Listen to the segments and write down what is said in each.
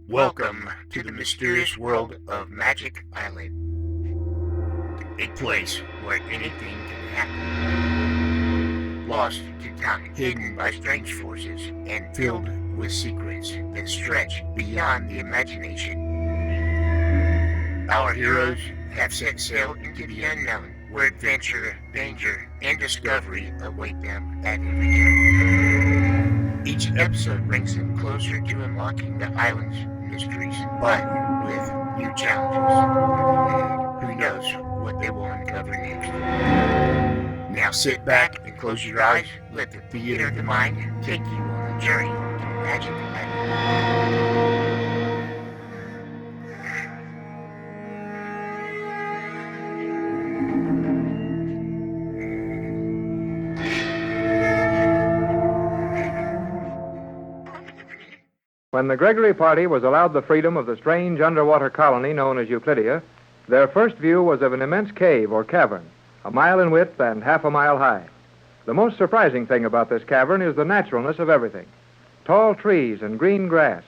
Welcome to the mysterious world of Magic Island, a place where anything can happen. Lost to time, hidden by strange forces, and filled with secrets that stretch beyond the imagination. Our heroes have set sail into the unknown, where adventure, danger, and discovery await them at every turn. Each episode brings them closer to unlocking the island's mysteries, but with new challenges. Who knows what they will uncover next? Now sit back and close your eyes. Let the theater of the mind take you on a journey to Magic Island. When the Gregory party was allowed the freedom of the strange underwater colony known as Euclidia, their first view was of an immense cave or cavern, a mile in width and half a mile high. The most surprising thing about this cavern is the naturalness of everything. Tall trees and green grass,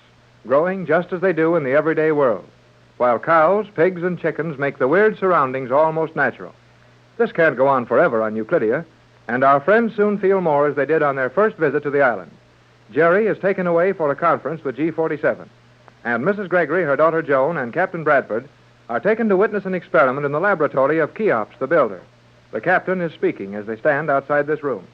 growing just as they do in the everyday world, while cows, pigs, and chickens make the weird surroundings almost natural. This can't go on forever on Euclidia, and our friends soon feel more as they did on their first visit to the island. Jerry is taken away for a conference with G47, and Mrs. Gregory, her daughter Joan, and Captain Bradford are taken to witness an experiment in the laboratory of Cheops, the builder. The captain is speaking as they stand outside this room.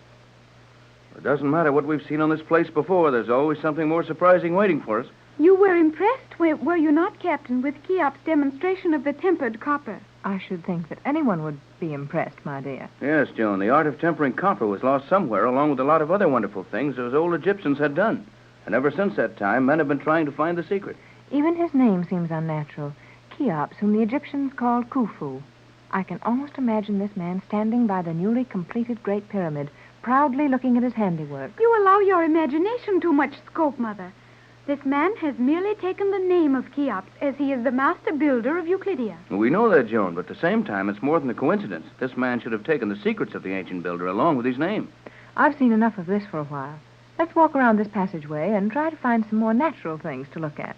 It doesn't matter what we've seen on this place before. There's always something more surprising waiting for us. You were impressed, were you not, Captain, with Cheops' demonstration of the tempered copper? I should think that anyone would be impressed, my dear. Yes, Joan, the art of tempering copper was lost somewhere, along with a lot of other wonderful things those old Egyptians had done. And ever since that time, men have been trying to find the secret. Even his name seems unnatural. Cheops, whom the Egyptians called Khufu. I can almost imagine this man standing by the newly completed Great Pyramid, proudly looking at his handiwork. You allow your imagination too much scope, Mother. This man has merely taken the name of Cheops, as he is the master builder of Euclidia. We know that, Joan, but at the same time, it's more than a coincidence. This man should have taken the secrets of the ancient builder along with his name. I've seen enough of this for a while. Let's walk around this passageway and try to find some more natural things to look at.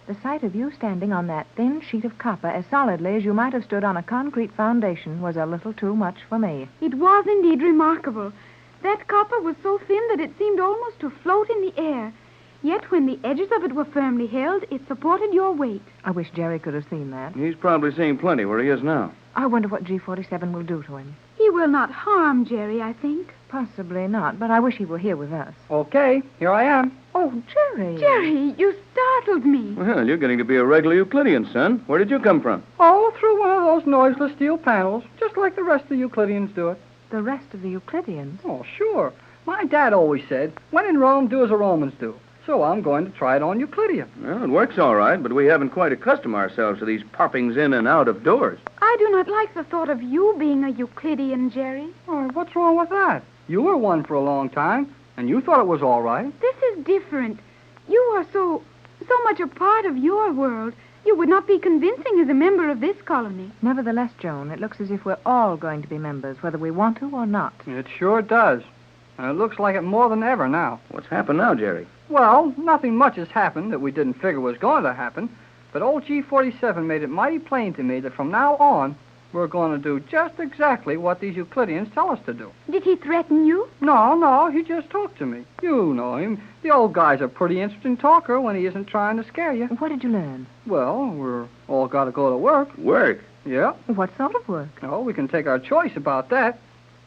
The sight of you standing on that thin sheet of copper as solidly as you might have stood on a concrete foundation was a little too much for me. It was indeed remarkable. That copper was so thin that it seemed almost to float in the air. Yet when the edges of it were firmly held, it supported your weight. I wish Jerry could have seen that. He's probably seeing plenty where he is now. I wonder what G47 will do to him. He will not harm Jerry, I think. Possibly not, but I wish he were here with us. Okay, here I am. Oh, Jerry. Jerry, you startled me. Well, you're getting to be a regular Euclidean, son. Where did you come from? Oh, through one of those noiseless steel panels, just like the rest of the Euclideans do it. The rest of the Euclideans? Oh, sure. My dad always said, when in Rome, do as the Romans do. So I'm going to try it on Euclidia. Well, it works all right, but we haven't quite accustomed ourselves to these poppings in and out of doors. I do not like the thought of you being a Euclidean, Jerry. Oh, what's wrong with that? You were one for a long time, and you thought it was all right. This is different. You are so much a part of your world. You would not be convincing as a member of this colony. Nevertheless, Joan, it looks as if we're all going to be members, whether we want to or not. It sure does. And it looks like it more than ever now. What's happened now, Jerry? Well, nothing much has happened that we didn't figure was going to happen, but old G47 made it mighty plain to me that from now on, we're going to do just exactly what these Euclideans tell us to do. Did he threaten you? No, he just talked to me. You know him. The old guy's a pretty interesting talker when he isn't trying to scare you. What did you learn? Well, we're all got to go to work. Work? Yeah. What sort of work? Oh, we can take our choice about that.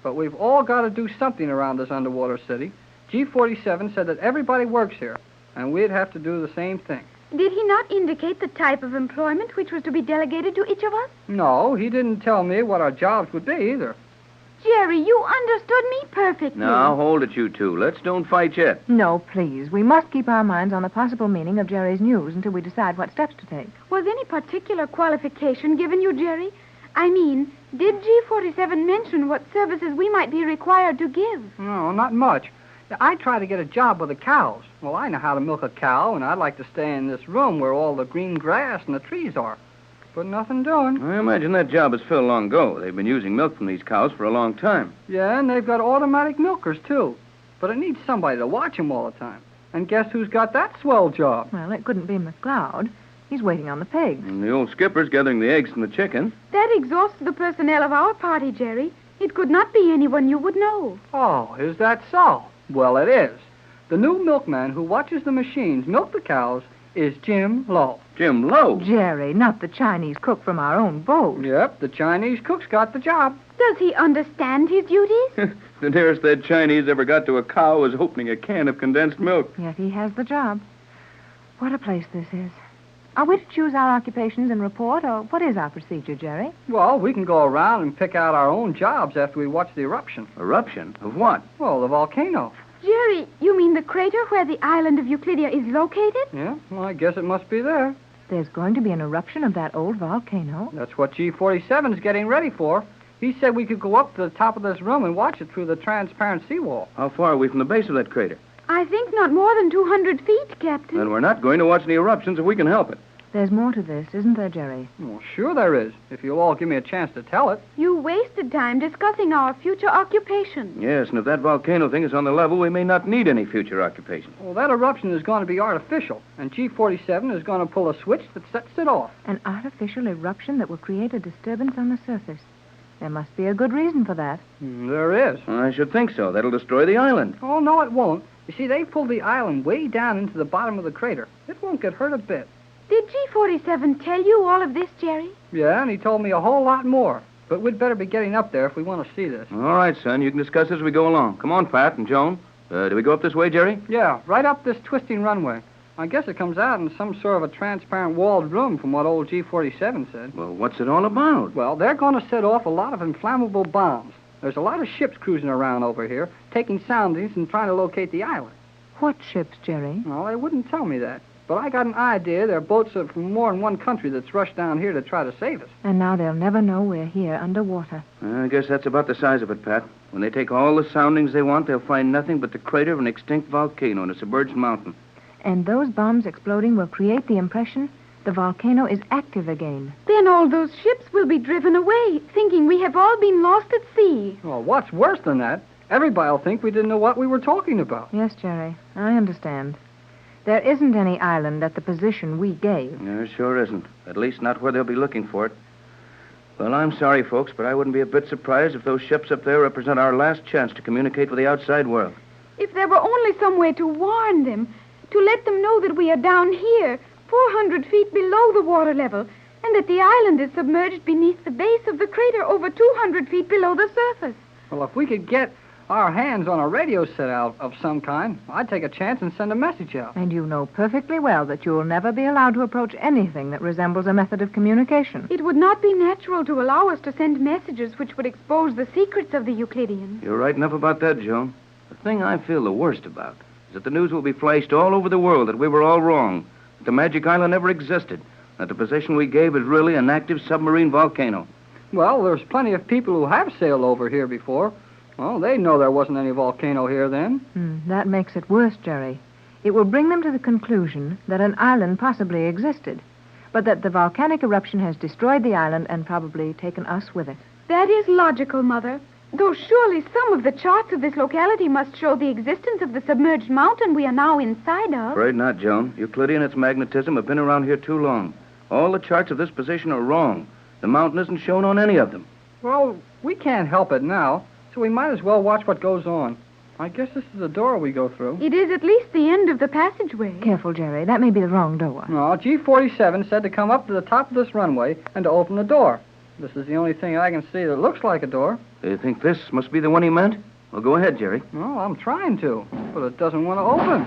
But we've all got to do something around this underwater city. G47 said that everybody works here, and we'd have to do the same thing. Did he not indicate the type of employment which was to be delegated to each of us? No, he didn't tell me what our jobs would be either. Jerry, you understood me perfectly. Now, hold it, you two. Let's don't fight yet. No, please. We must keep our minds on the possible meaning of Jerry's news until we decide what steps to take. Was any particular qualification given you, Jerry? I mean, did G47 mention what services we might be required to give? No, not much. I try to get a job with the cows. Well, I know how to milk a cow, and I'd like to stay in this room where all the green grass and the trees are. But nothing doing. I imagine that job is filled long ago. They've been using milk from these cows for a long time. Yeah, and they've got automatic milkers, too. But it needs somebody to watch them all the time. And guess who's got that swell job? Well, it couldn't be McLeod. He's waiting on the pigs. And the old skipper's gathering the eggs from the chicken. That exhausts the personnel of our party, Jerry. It could not be anyone you would know. Oh, is that so? Well, it is. The new milkman who watches the machines milk the cows is Jim Lowe. Jim Lowe? Jerry, not the Chinese cook from our own boat. Yep, the Chinese cook's got the job. Does he understand his duties? The nearest that Chinese ever got to a cow was opening a can of condensed milk. Yet he has the job. What a place this is. Are we to choose our occupations and report, or what is our procedure, Jerry? Well, we can go around and pick out our own jobs after we watch the eruption. Eruption? Of what? Well, the volcano. Jerry, you mean the crater where the island of Euclidia is located? Yeah, well, I guess it must be there. There's going to be an eruption of that old volcano. That's what G47's getting ready for. He said we could go up to the top of this room and watch it through the transparent seawall. How far are we from the base of that crater? I think not more than 200 feet, Captain. Then we're not going to watch any eruptions if we can help it. There's more to this, isn't there, Jerry? Well, sure there is, if you'll all give me a chance to tell it. You wasted time discussing our future occupation. Yes, and if that volcano thing is on the level, we may not need any future occupation. Well, that eruption is going to be artificial, and G47 is going to pull a switch that sets it off. An artificial eruption that will create a disturbance on the surface. There must be a good reason for that. There is. I should think so. That'll destroy the island. Oh, no, it won't. You see, they pulled the island way down into the bottom of the crater. It won't get hurt a bit. Did G47 tell you all of this, Jerry? Yeah, and he told me a whole lot more. But we'd better be getting up there if we want to see this. All right, son. You can discuss as we go along. Come on, Pat and Joan. Do we go up this way, Jerry? Yeah, right up this twisting runway. I guess it comes out in some sort of a transparent walled room from what old G47 said. Well, what's it all about? Well, they're going to set off a lot of inflammable bombs. There's a lot of ships cruising around over here, taking soundings and trying to locate the island. What ships, Jerry? Well, they wouldn't tell me that. But I got an idea there are boats from more than one country that's rushed down here to try to save us. And now they'll never know we're here underwater. I guess that's about the size of it, Pat. When they take all the soundings they want, they'll find nothing but the crater of an extinct volcano in a submerged mountain. And those bombs exploding will create the impression the volcano is active again. Then all those ships will be driven away, thinking we have all been lost at sea. Well, what's worse than that? Everybody will think we didn't know what we were talking about. Yes, Jerry, I understand. There isn't any island at the position we gave. There sure isn't. At least not where they'll be looking for it. Well, I'm sorry, folks, but I wouldn't be a bit surprised if those ships up there represent our last chance to communicate with the outside world. If there were only some way to warn them, to let them know that we are down here, 400 feet below the water level, and that the island is submerged beneath the base of the crater over 200 feet below the surface. Well, if we could get our hands on a radio set out of some kind, I'd take a chance and send a message out. And you know perfectly well that you'll never be allowed to approach anything that resembles a method of communication. It would not be natural to allow us to send messages which would expose the secrets of the Euclideans. You're right enough about that, Joan. The thing I feel the worst about is that the news will be flashed all over the world that we were all wrong, that the Magic Island never existed, that the position we gave is really an active submarine volcano. Well, there's plenty of people who have sailed over here before. Well, they know there wasn't any volcano here then. That makes it worse, Jerry. It will bring them to the conclusion that an island possibly existed, but that the volcanic eruption has destroyed the island and probably taken us with it. That is logical, Mother. Though surely some of the charts of this locality must show the existence of the submerged mountain we are now inside of. Afraid not, Joan. Euclidean and its magnetism have been around here too long. All the charts of this position are wrong. The mountain isn't shown on any of them. Well, we can't help it now, so we might as well watch what goes on. I guess this is the door we go through. It is at least the end of the passageway. Careful, Jerry. That may be the wrong door. No, G47 said to come up to the top of this runway and to open the door. This is the only thing I can see that looks like a door. Do you think this must be the one he meant? Well, go ahead, Jerry. Well, I'm trying to, but it doesn't want to open.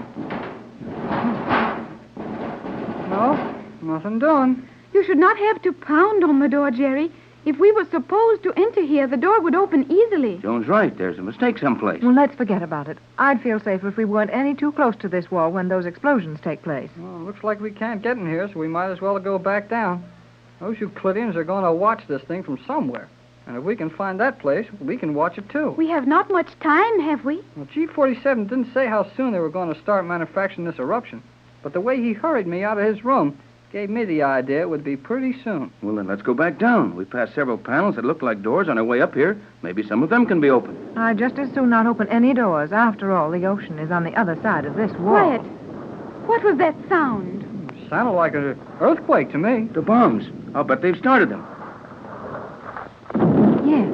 No, nothing doing. You should not have to pound on the door, Jerry. If we were supposed to enter here, the door would open easily. Joan's right. There's a mistake someplace. Well, let's forget about it. I'd feel safer if we weren't any too close to this wall when those explosions take place. Well, it looks like we can't get in here, so we might as well go back down. Those Euclideans are going to watch this thing from somewhere. And if we can find that place, we can watch it, too. We have not much time, have we? Well, G47 didn't say how soon they were going to start manufacturing this eruption. But the way he hurried me out of his room, Gave me the idea it would be pretty soon. Well, then let's go back down. We passed several panels that look like doors on our way up here. Maybe some of them can be opened. I'd just as soon not open any doors. After all, the ocean is on the other side of this wall. Quiet. What was that sound? Sounded like an earthquake to me. The bombs. I'll bet they've started them. Yes,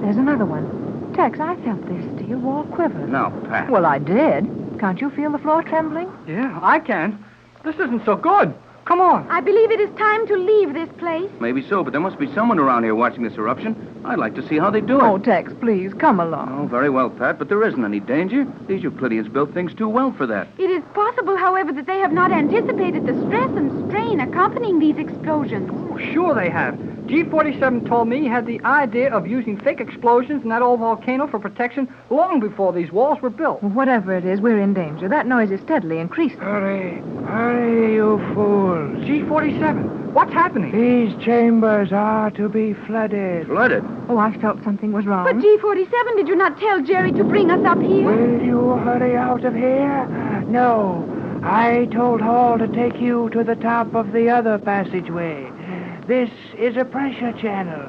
there's another one. Tex, I felt this steel wall quiver. Now, Pat. Well, I did. Can't you feel the floor trembling? Yeah, I can. This isn't so good. Come on. I believe it is time to leave this place. Maybe so, but there must be someone around here watching this eruption. I'd like to see how they do it. Oh, Tex, please, come along. Oh, very well, Pat, but there isn't any danger. These Euclideans built things too well for that. It is possible, however, that they have not anticipated the stress and strain accompanying these explosions. Oh, sure they have. G47 told me he had the idea of using fake explosions in that old volcano for protection long before these walls were built. Well, whatever it is, we're in danger. That noise is steadily increasing. Hurry, hurry, you fools. G47, what's happening? These chambers are to be flooded. Flooded? Oh, I felt something was wrong. But G47, did you not tell Jerry to bring us up here? Will you hurry out of here? No. I told Hall to take you to the top of the other passageway. This is a pressure channel.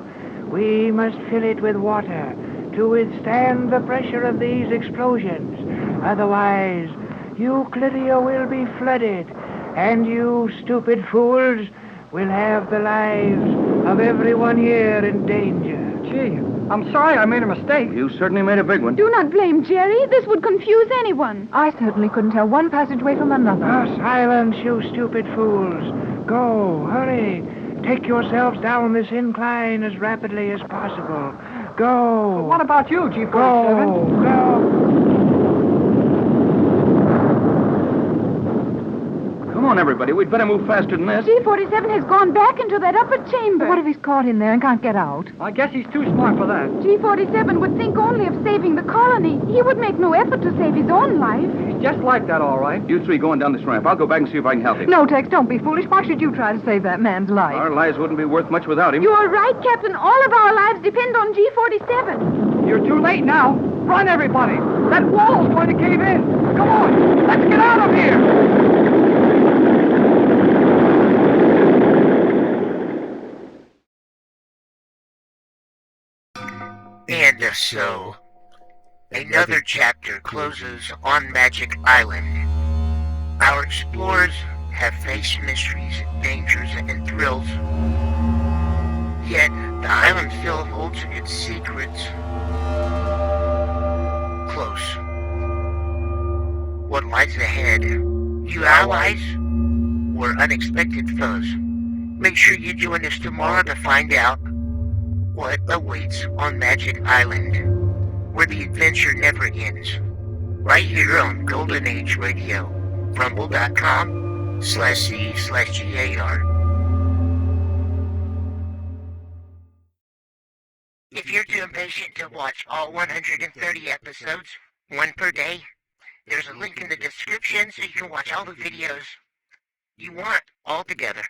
We must fill it with water to withstand the pressure of these explosions. Otherwise, Euclidia will be flooded, and you stupid fools will have the lives of everyone here in danger. Gee, I'm sorry I made a mistake. You certainly made a big one. Do not blame Jerry. This would confuse anyone. I certainly couldn't tell one passageway from another. Silence, you stupid fools. Go, hurry. Take yourselves down this incline as rapidly as possible. Go. But what about you, G47? Go. Come on, everybody. We'd better move faster than this. G47 has gone back into that upper chamber. What if he's caught in there and can't get out? I guess he's too smart for that. G47 would think only of saving the colony. He would make no effort to save his own life. He's just like that, all right. You three going down this ramp. I'll go back and see if I can help him. No, Tex, don't be foolish. Why should you try to save that man's life? Our lives wouldn't be worth much without him. You are right, Captain. All of our lives depend on G47. You're too late now. Run, everybody. That wall's going to cave in. Come on. Let's get out of here. And so, another chapter closes on Magic Island. Our explorers have faced mysteries, dangers, and thrills. Yet, the island still holds its secrets close. What lies ahead? New allies or unexpected foes? Make sure you join us tomorrow to find out what awaits on Magic Island, where the adventure never ends. Right here on Golden Age Radio, rumble.com/C/GAR. If you're too impatient to watch all 130 episodes, one per day, there's a link in the description so you can watch all the videos you want all together.